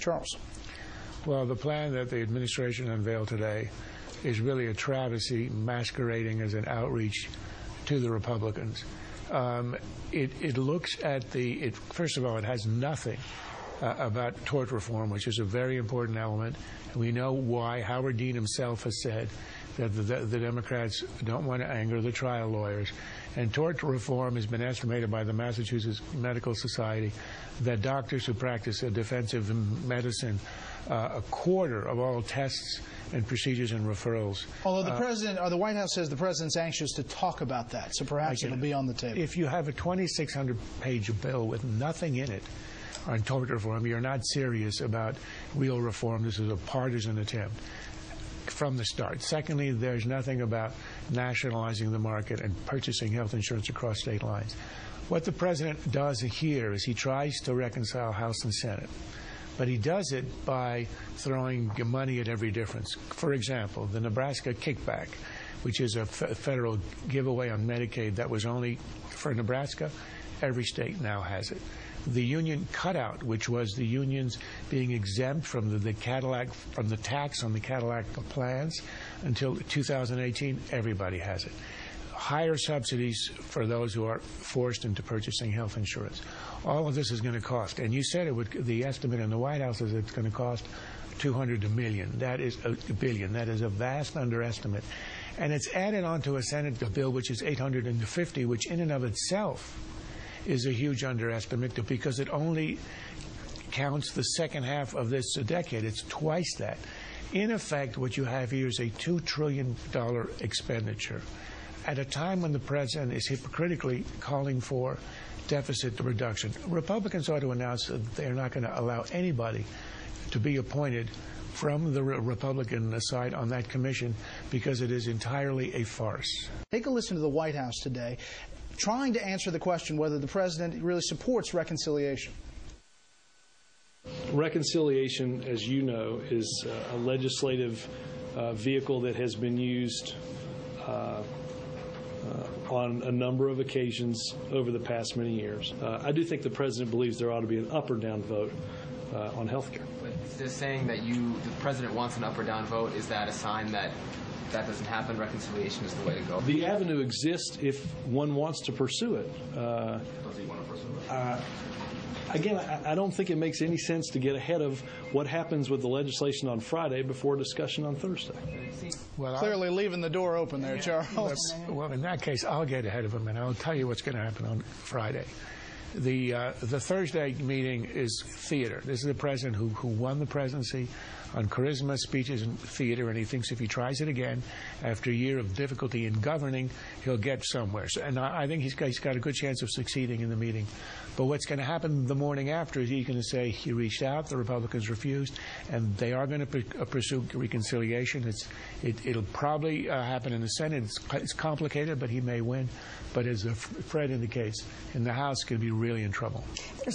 Charles. Well, the plan that the administration unveiled today is really a travesty masquerading as an outreach to the Republicans. It looks at first of all, it has nothing about tort reform, which is a very important element. We know why. Howard Dean himself has said that the Democrats don't want to anger the trial lawyers. And tort reform has been estimated by the Massachusetts Medical Society that doctors who practice defensive medicine, a quarter of all tests and procedures and referrals. Although the president, or the White House says the president's anxious to talk about that, so perhaps it'll be on the table. If you have a 2,600-page bill with nothing in it on tort reform, you're not serious about real reform. This is a partisan attempt from the start. Secondly, there's nothing about nationalizing the market and purchasing health insurance across state lines. What the president does here is he tries to reconcile House and Senate. But he does it by throwing money at every difference. For example, the Nebraska kickback, which is a federal giveaway on Medicaid that was only for Nebraska, every state now has it. The union cutout, which was the unions being exempt from the tax on the Cadillac plans until 2018, everybody has it. Higher subsidies for those who are forced into purchasing health insurance. All of this is going to cost, and you said the estimate in the White House is it's going to cost $200 billion. That is a billion. That is a vast underestimate, and it's added onto a Senate bill which is $850, which in and of itself is a huge underestimate because it only counts the second half of this decade. It's twice that. In effect, what you have here is a $2 trillion expenditure at a time when the president is hypocritically calling for deficit reduction. Republicans ought to announce that they're not going to allow anybody to be appointed from the Republican side on that commission because it is entirely a farce. Take a listen to the White House today, trying to answer the question whether the president really supports reconciliation. Reconciliation, as you know, is a legislative vehicle that has been used on a number of occasions over the past many years. I do think the president believes there ought to be an up or down vote on health care. Is saying that the president wants an up or down vote, is that a sign that that doesn't happen? Reconciliation is the way to go? The avenue exists if one wants to pursue it. Does he want to pursue it? Again, I don't think it makes any sense to get ahead of what happens with the legislation on Friday before discussion on Thursday. Well, clearly leaving the door open there, Charles. Well, in that case, I'll get ahead of him, and I'll tell you what's going to happen on Friday. The Thursday meeting is theater. This is the president who won the presidency on charisma, speeches, and theater, and he thinks if he tries it again after a year of difficulty in governing, he'll get somewhere. So, and I think he's got a good chance of succeeding in the meeting. But what's going to happen the morning after is he's going to say he reached out, the Republicans refused, and they are going to pursue reconciliation. It'll probably happen in the Senate. It's complicated, but he may win. But as Fred indicates, in the House, could be really in trouble.